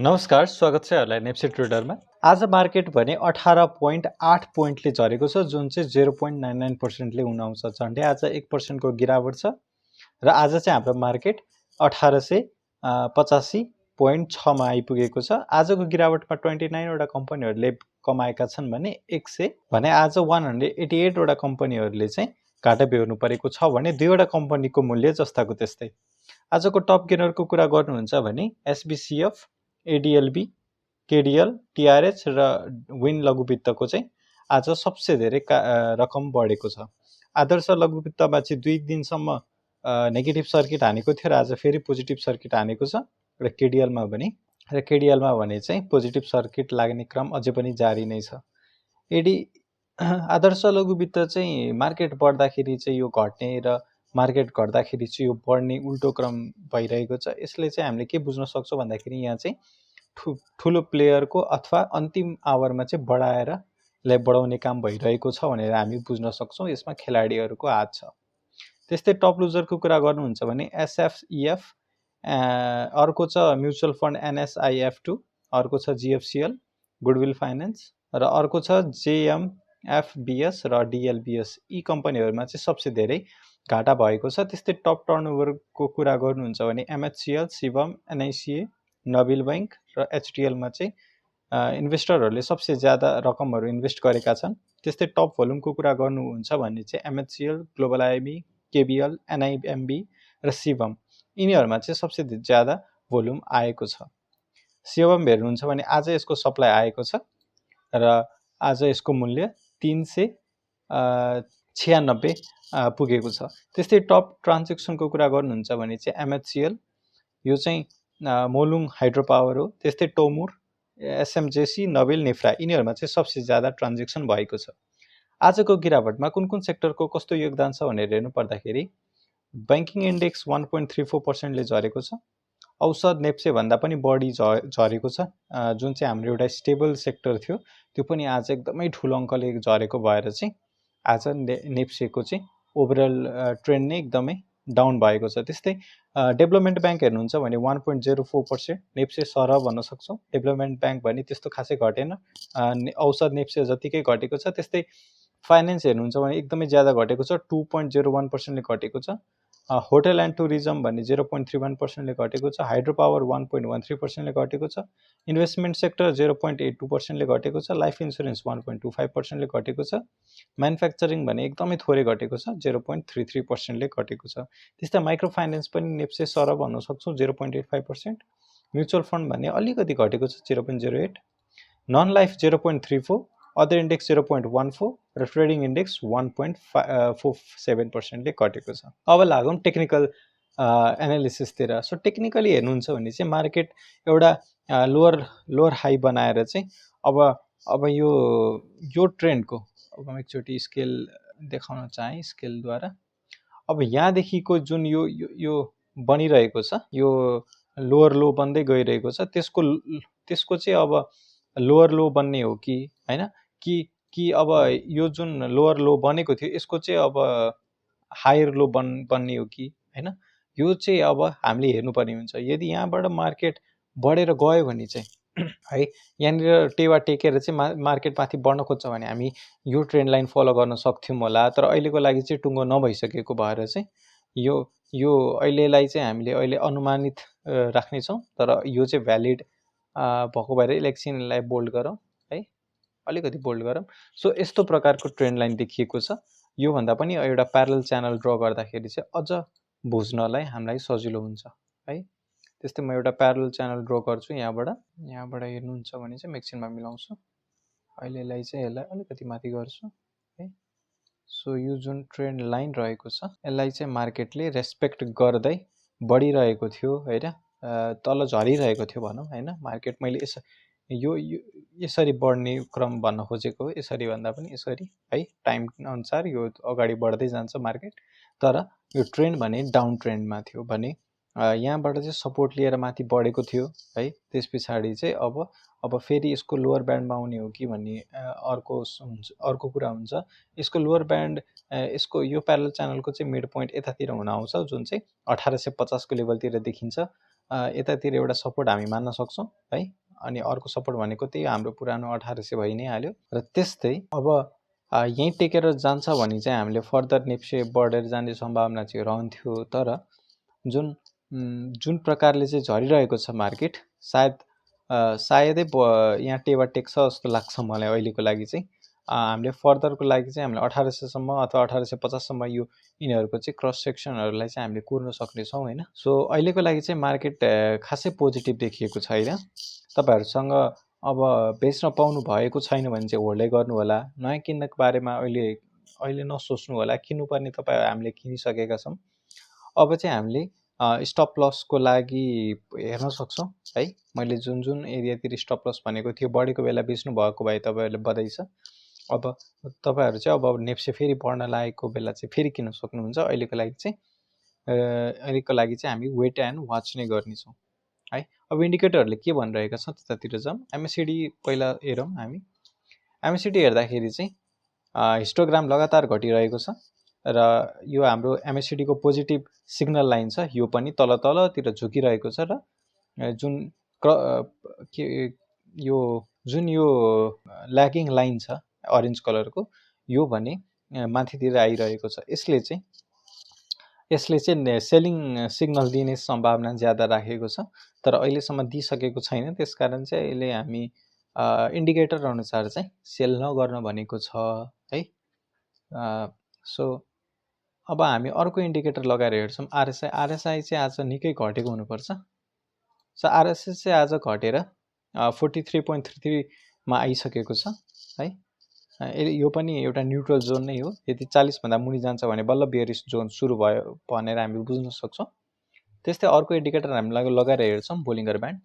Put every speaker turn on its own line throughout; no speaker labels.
नमस्कार, स्वागत छ यहाँलाई नेप्से ट्रेडरमा। आज मार्केट भने 18.8 पोइन्टले झरेको छ, जुन चाहिँ 0.99%ले हुन आउँछ। झन्डै आज 1% को गिरावट छ र आज चाहिँ हाम्रो मार्केट 1885.6 मा आइपुगेको छ। आजको गिरावटमा 29 वटा कम्पनीहरूले कमाएका छन् भने 100 भने आज 188 वटा कम्पनीहरूले चाहिँ घाटा बेहोर्नु परेको छ भने 2 वटा कम्पनीको मूल्य जस्ताको त्यस्तै। आजको टप गेनरको कुरा गर्नुहुन्छ भने SBCF, ADLB, KDL, TRH र विन लघुवित्तको चाहिँ आज सबसे धेरै रकम बढेको छ। आदर्श लघुवित्तमा चाहिँ 2 दिनसम्म नेगेटिभ सर्किट हानेको थियो र आज फेरि पोजिटिभ सर्किट हानेको छ र केडिएलमा भने चाहिँ पोजिटिभ सर्किट लाग्ने क्रम अझै पनि जारी नै छ। आदर्श लघुवित्त चाहिँ मार्केट बढ्दाखेरि चाहिँ यो घट्ने र मार्केट घट्दाखेरि चाहिँ यो बढ्ने उल्टो क्रम भइरहेको छ। यसले चाहिँ हामीले के बुझ्न सक्छौँ भन्दाखेरि यहाँ चाहिँ ठुलो प्लेयरको अथवा अन्तिम आवरमा चाहिँ बढाएर लाई बढाउने काम भइरहेको छ भनेर हामी बुझ्न सक्छौँ। यसमा खेलाडीहरूको हात छ। त्यस्तै टप लुजरको कुरा गर्नुहुन्छ भने SFEF, अर्को छ म्युचुअल फन्ड NSIF2, अर्को छ GFCL, गुडविल फाइनेन्स र अर्को छ JMFBS र DLBS। यी कम्पनीहरूमा चाहिँ सबसे धेरै घाटा भएको छ। त्यस्तै टप टर्नओभरको कुरा गर्नुहुन्छ भने MHCL, SHIVM, NICA, Nabil bank र HTL मा चाहिँ इन्भेस्टरहरूले सबसे ज्यादा रकमहरू इन्भेस्ट गरेका छन्। त्यस्तै टप भोल्युमको कुरा गर्नुहुन्छ भने चाहिँ MHCL, global IB, KBL, NIMB र SHIVM यिनीहरूमा चाहिँ सबसे ज्यादा भोल्युम आएको छ। SHIVM हेर्नुहुन्छ भने आज यसको सप्लाई आएको छ र आज यसको मूल्य 396 पुगेको छ। त्यस्तै टप ट्रान्जेक्सनको कुरा गर्नुहुन्छ भने चाहिँ MHCL, यो चाहिँ मोलुङ हाइड्रो पावर हो। त्यस्तै टोमुर, SMJC, नबिल, नेफ्रा यिनीहरूमा चाहिँ सबसे ज्यादा ट्रान्जेक्सन भएको छ। आजको गिरावटमा कुन कुन सेक्टरको कस्तो योगदान छ भनेर हेर्नु पर्दाखेरि बैंकिङ इन्डेक्स 1.34% ले झरेको छ। औषध नेप्से भन्दा पनि बढी झरेको छ, जुन चाहिँ हाम्रो एउटा स्टेबल सेक्टर थियो त्यो पनि आज एकदमै ठुलो अङ्कले झरेको भएर चाहिँ आज नेप्सेको चाहिँ ओभरअल ट्रेन्ड नै एकदमै डाउन भएको छ। त्यस्तै डेभलपमेन्ट ब्याङ्क हेर्नुहुन्छ भने 1.04%, नेप्से सरह भन्न सक्छौँ। डेभलपमेन्ट ब्याङ्क भने त्यस्तो खासै घटेन, औषध नेप्से जतिकै घटेको छ। त्यस्तै फाइनेन्स हेर्नुहुन्छ भने एकदमै ज्यादा घटेको छ, 2.01% ले घटेको छ। होटल एन्ड टुरिज्म भन्ने 0.31% ले घटेको छ। हाइड्रो पावर 1.13% ले घटेको छ। इन्भेस्टमेन्ट सेक्टर 0.82% ले घटेको छ। लाइफ इन्सुरेन्स 1.25% ले घटेको छ। म्यानुफ्याक्चरिङ भने एकदमै थोरै घटेको छ, 0.33% ले घटेको छ। त्यस्तै माइक्रो फाइनेन्स पनि नेप्से सरह भन्न सक्छौँ, 0.85%। म्युचुअल फन्ड भने अलिकति घटेको छ, 0.08। नन लाइफ 0.34, अदर इन्डेक्स 0.14 र ट्रेडिङ इन्डेक्स 1.47% ले घटेको छ। अब लागौँ टेक्निकल एनालिसिसतिर। सो टेक्निकली हेर्नुहुन्छ भने चाहिँ मार्केट एउटा लोअर हाई बनाएर चाहिँ अब यो ट्रेन्डको अब म एकचोटि स्केल देखाउन चाहे स्केलद्वारा। अब यहाँदेखिको जुन यो बनिरहेको छ, यो लोअर लो बन्दै गइरहेको छ, त्यसको चाहिँ अब लोअर लो बन्ने हो कि हैन, कि अब यो जुन लोअर लो बनेको थियो यसको चाहिँ अब हायर लो बन्ने हो कि हैन, यो चाहिँ अब हामीले हेर्नुपर्ने हुन्छ। यदि यहाँबाट मार्केट बढेर गयो भने चाहिँ है यहाँनिर टेवा टेकेर चाहिँ मार्केट माथि बढ्न खोज्छ भने हामी यो ट्रेन्ड लाइन फलो गर्न सक्थ्यौँ होला। तर अहिलेको लागि चाहिँ टुङ्गो नभइसकेको भएर चाहिँ यो अहिलेलाई चाहिँ हामीले अहिले अनुमानित राख्नेछौँ। तर यो चाहिँ भ्यालिड भएको भएर इलेक्सनलाई बोल्ड गरौँ है, अलिकति बोल्ड गरौँ। सो यस्तो प्रकारको ट्रेन्ड लाइन देखिएको छ। योभन्दा पनि एउटा प्यारलल च्यानल ड्र गर्दाखेरि चाहिँ अझ बुझ्नलाई हामीलाई सजिलो हुन्छ है। त्यस्तै म एउटा प्यारलल च्यानल ड्र गर्छु। यहाँबाट हेर्नुहुन्छ भने चाहिँ मेक्सिनमा मिलाउँछु। अहिलेलाई चाहिँ यसलाई अलिकति माथि गर्छु है। सो यो जुन ट्रेन्ड लाइन रहेको छ यसलाई चाहिँ मार्केटले रेस्पेक्ट गर्दै बढिरहेको थियो हैन, तल झरिरहेको थियो भनौँ हैन। मार्केट मैले यसरी बढ्ने क्रम भन्न खोजेको हो, यसरी भन्दा पनि यसरी है, टाइम अनुसार यो अगाडि बढ्दै जान्छ मार्केट। तर यो ट्रेन्ड भने डाउन ट्रेन्डमा थियो भने यहाँबाट चाहिँ सपोर्ट लिएर माथि बढेको थियो है। त्यस पछाडि चाहिँ अब फेरि यसको लोअर ब्यान्डमा आउने हो कि भन्ने अर्को कुरा हुन्छ। यसको लोअर ब्यान्ड यसको यो प्यारलल च्यानलको चाहिँ मिड पोइन्ट यतातिर हुन आउँछ, जुन चाहिँ 1850 को लेभलतिर देखिन्छ। यतातिर एउटा सपोर्ट हामी मान्न सक्छौँ है। अनि अर्को सपोर्ट भनेको त्यही हाम्रो पुरानो 1800 भइ नै हाल्यो। र त्यस्तै अब यहीँ टेकेर जान्छ भने चाहिँ हामीले फर्दर नेप्से बढेर जाने सम्भावना चाहिँ रहन्थ्यो। तर जुन प्रकारले चाहिँ झरिरहेको छ मार्केट, सायदै यहाँ टेवा टेक्छ जस्तो लाग्छ मलाई अहिलेको लागि चाहिँ। हामीले फर्दरको लागि चाहिँ हामीले 1800 सम्म अथवा 1850 सम्म यो यिनीहरूको चाहिँ क्रस सेक्सनहरूलाई चाहिँ हामीले कुर्न सक्नेछौँ हैन। सो अहिलेको लागि चाहिँ मार्केट खासै पोजिटिभ देखिएको छैन। तपाईहरुसँग अब बेच्न पाउनु भएको छैन भने चाहिँ होल्डै गर्नु होला। नयाँ किन्नको बारेमा अहिले नसोच्नु होला। किन्नुपर्ने हामीले किनिसकेका छौँ। अब चाहिँ हामीले स्टप लसको लागि हेर्न सक्छौँ है। मैले जुन एरियातिर स्टप लस भनेको थियो बढेको बेला बेच्नु भएको भए तपाईहरुले बधाई छ। अब तपाईहरु चाहिँ अब नेप्से फेरि बढ्न लागेको बेला चाहिँ फेरि किन्न सक्नुहुन्छ। अहिलेको लागि चाहिँ हामी वेट एन्ड वाच नै गर्नेछौँ है। अब इन्डिकेटरहरूले के भनिरहेका छन् त्यतातिर जाउँ। एमएससीडी पहिला हेरौँ हामी। एमएससीडी हेर्दाखेरि चाहिँ हिस्टोग्राम लगातार घटिरहेको छ र यो हाम्रो एमएससीडी को पोजिटिभ सिग्नल लाइन छ, यो पनि तलतिर झुकिरहेको छ। र जुन यो ल्यागिङ लाइन छ अरेन्ज कलरको, यो भने माथितिर आइरहेको छ। यसले चाहिँ सेलिङ सिग्नल दिने सम्भावना ज्यादा राखेको छ। तर अहिलेसम्म दिइसकेको छैन। त्यसकारण चाहिँ अहिले हामी इन्डिकेटर अनुसार चाहिँ सेल नगर्न भनेको छ है। सो अब हामी अर्को इन्डिकेटर लगाएर हेर्छौँ आरएसआई। आरएसआई चाहिँ आज निकै घटेको हुनुपर्छ। सो आरएसआई चाहिँ आज घटेर 43.33 मा आइसकेको छ है। यो पनि एउटा न्युट्रल जोन नै हो। यदि 40 भन्दा मुनि जान्छ भने बल्ल बेयरिश जोन सुरु भयो भनेर हामी बुझ्न सक्छौँ। त्यस्तै अर्को इन्डिकेटर हामी लगाएर हेर्छौँ Bollinger band.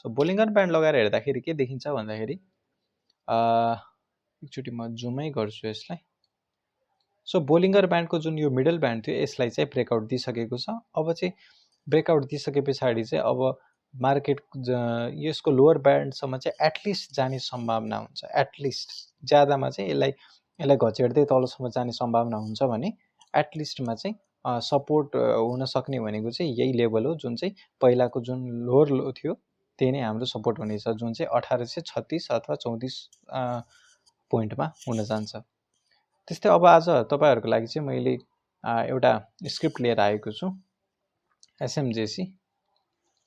So Bollinger band लगाएर हेर्दाखेरि के देखिन्छ भन्दाखेरि एकचोटि म जुमै गर्छु यसलाई। सो बोलिङ्गर ब्यान्डको जुन यो मिडल ब्यान्ड थियो यसलाई चाहिँ ब्रेकआउट दिइसकेको छ। अब चाहिँ ब्रेकआउट दिइसके पछाडि चाहिँ अब मार्केट यसको लोवर ब्यान्डसम्म चाहिँ एटलिस्ट जाने सम्भावना हुन्छ। एटलिस्ट ज्यादामा चाहिँ यसलाई घचेट्दै तलसम्म जाने सम्भावना हुन्छ भने एटलिस्टमा चाहिँ सपोर्ट हुन सक्ने भनेको चाहिँ यही लेभल हो, जुन चाहिँ पहिलाको जुन लोवर लो थियो त्यही नै हाम्रो सपोर्ट हुनेछ, जुन चाहिँ 1836 अथवा 34 पोइन्टमा हुन जान्छ। त्यस्तै अब आज तपाईहरुको लागि चाहिँ मैले एउटा स्क्रिप्ट लिएर आएको छु एसएमजेसी।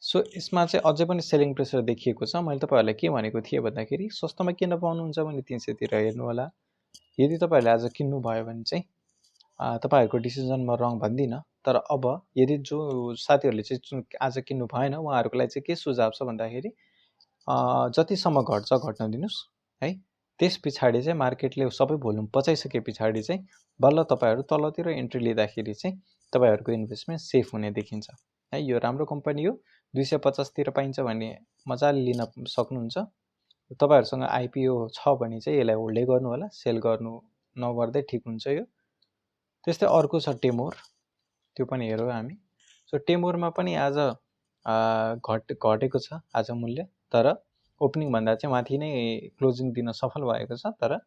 सो यसमा चाहिँ अझै पनि सेलिङ प्रेसर देखिएको छ। मैले तपाईहरुलाई के भनेको थिएँ भन्दाखेरि सस्तोमा किन्न पाउनुहुन्छ भने 300 तिर हेर्नु होला। यदि तपाईहरुले आज किन्नु भयो भने चाहिँ तपाईहरुको डिसिजन म रङ भन्दिनँ। तर अब यदि जो साथीहरुले चाहिँ आज किन्नु भएन उहाँहरुको लागि चाहिँ के सुझाव छ भन्दाखेरि जतिसम्म घट्छ घट्न दिनुस् है। त्यस पछाडि चाहिँ मार्केटले सबै भोल्युम पचाइसके पछाडि चाहिँ बल्ल तपाईहरु तलतिर एन्ट्री लिँदाखेरि चाहिँ तपाईहरुको इन्भेस्टमेन्ट सेफ हुने देखिन्छ है। यो राम्रो कम्पनी हो। 250 तिर पाइन्छ भने मजाले लिन सक्नुहुन्छ। तपाईहरुसँग आइपिओ छ भने चाहिँ यसलाई होल्डै गर्नु होला। सेल गर्नु नगर्दै ठिक हुन्छ यो। त्यस्तै अर्को छ टेमोर, त्यो पनि हेरौँ हामी। सो टेमोरमा पनि आज घटेको छ आज मूल्य, तर ओपनिङ भन्दा चाहिँ माथि नै क्लोजिङ दिन सफल भएको छ। तर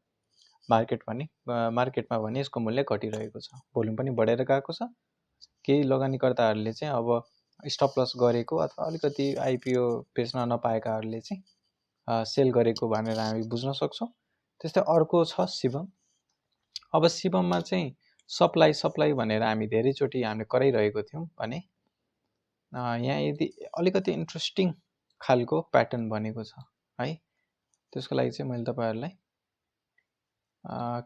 मार्केटमा भने यसको मूल्य घटिरहेको छ। भोल्युम पनि बढेर गएको छ। केही लगानीकर्ताहरूले चाहिँ अब स्टप लस गरेको अथवा अलिकति आइपिओ बेच्न नपाएकाहरूले चाहिँ सेल गरेको भनेर हामी बुझ्न सक्छौँ। त्यस्तै अर्को छ शिवम। अब शिवममा चाहिँ सप्लाई भनेर हामी धेरैचोटि हामीले कराइरहेको थियौँ भने यहाँ यदि अलिकति इन्ट्रेस्टिङ खालको प्याटर्न बनेको छ है। त्यसको लागि चाहिँ मैले तपाईहरुलाई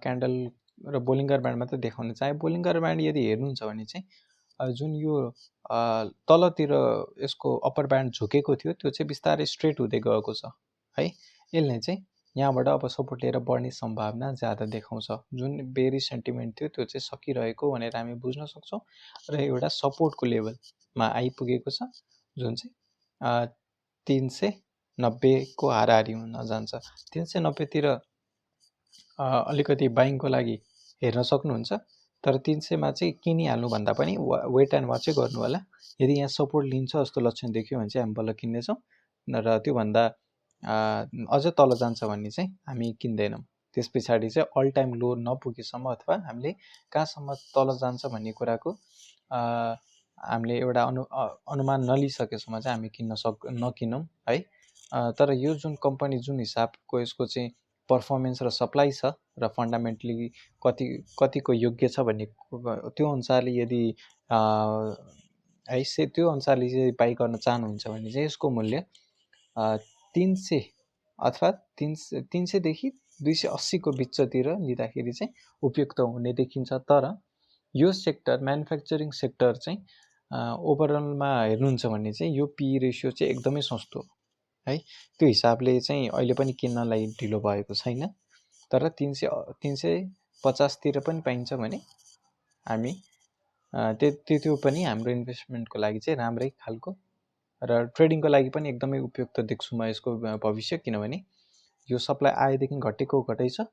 क्यान्डल र बोलिङ्गर ब्यान्ड मात्रै देखाउन चाहे। बोलिङ्गर ब्यान्ड यदि हेर्नुहुन्छ भने चाहिँ जुन यो तलतिर यसको अप्पर ब्यान्ड झुकेको थियो त्यो चाहिँ बिस्तारै स्ट्रेट हुँदै गएको छ है। यसले चाहिँ यहाँबाट अब सपोर्ट लिएर बढ्ने सम्भावना ज्यादा देखाउँछ। जुन बेरी सेन्टिमेन्ट थियो त्यो चाहिँ सकिरहेको भनेर हामी बुझ्न सक्छौँ। र एउटा सपोर्टको लेभलमा आइपुगेको छ जुन चाहिँ 390 को हाराहारी हुन जान्छ। 390 तिर अलिकति बाइङको लागि हेर्न सक्नुहुन्छ। तर 300 मा चाहिँ किनिहाल्नु भन्दा पनि वेट एन्ड वाच गर्नु होला। यदि यहाँ सपोर्ट लिन्छ जस्तो लक्षण देखियो भने चाहिँ हामी बल्ल किन्नेछौँ। र त्यो भन्दा अझ तल जान्छ भन्ने चाहिँ हामी किन्दैनौँ। त्यस पछाडि चाहिँ अल टाइम लो नपुगेसम्म अथवा हामीले कहाँसम्म तल जान्छ भन्ने कुराको हामीले एउटा अनुमान नलिइसकेसम्म चाहिँ हामी नकिनौँ है। तर यो जुन कम्पनी जुन हिसाबको यसको चाहिँ पर्फर्मेन्स र सप्लाई छ र फन्डामेन्टली कतिको योग्य छ भन्ने त्यो अनुसारले यदि है त्यो अनुसारले चाहिँ बाइ गर्न चाहनुहुन्छ भने चाहिँ यसको मूल्य 300 अथवा 300 देखि 280 को बिचतिर लिँदाखेरि चाहिँ उपयुक्त हुने देखिन्छ। तर यो सेक्टर म्यानुफ्याक्चरिङ सेक्टर चाहिँ ओभरअलमा हेर्नुहुन्छ भने चाहिँ यो पी रेसियो चाहिँ एकदमै सस्तो है। त्यो हिसाबले चाहिँ अहिले पनि किन्नलाई ढिलो भएको छैन। तर 350 तिर पनि पाइन्छ भने हामी त्यो पनि हाम्रो इन्भेस्टमेन्टको लागि चाहिँ राम्रै खालको र ट्रेडिङको लागि पनि एकदमै उपयुक्त देख्छु म यसको भविष्य। किनभने यो सप्लाई आएदेखि घटेको घटै छ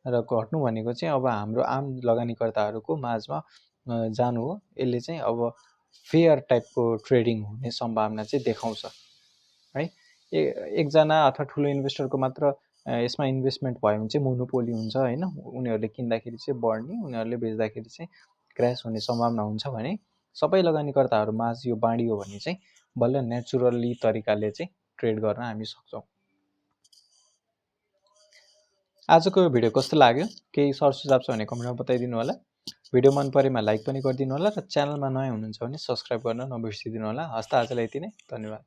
र घट्नु भनेको चाहिँ अब हाम्रो आम लगानीकर्ताहरूको माझमा जानु हो। यसले चाहिँ अब फेयर टाइपको ट्रेडिङ हुने सम्भावना चाहिँ देखाउँछ है। एकजना अथवा ठुलो इन्भेस्टरको मात्र यसमा इन्भेस्टमेन्ट भयो भने चाहिँ मोनोपोली हुन्छ हैन। उनीहरूले किन्दाखेरि चाहिँ बढ्ने, उनीहरूले बेच्दाखेरि चाहिँ क्र्यास हुने सम्भावना हुन्छ भने सबै लगानीकर्ताहरू माझ यो बाँडियो भने चाहिँ बल्ल नेचुरली तरिकाले चाहिँ ट्रेड गर्न हामी सक्छौँ। आजको यो भिडियो कस्तो लाग्यो केही सरसुझाव छ भने कमेन्टमा बताइदिनु होला। भिडियो मन परेमा लाइक पनि गरिदिनु होला र च्यानलमा नयाँ हुनुहुन्छ भने सब्स्क्राइब गर्न नबिर्सिदिनु होला। हस्त आजलाई यति नै, धन्यवाद।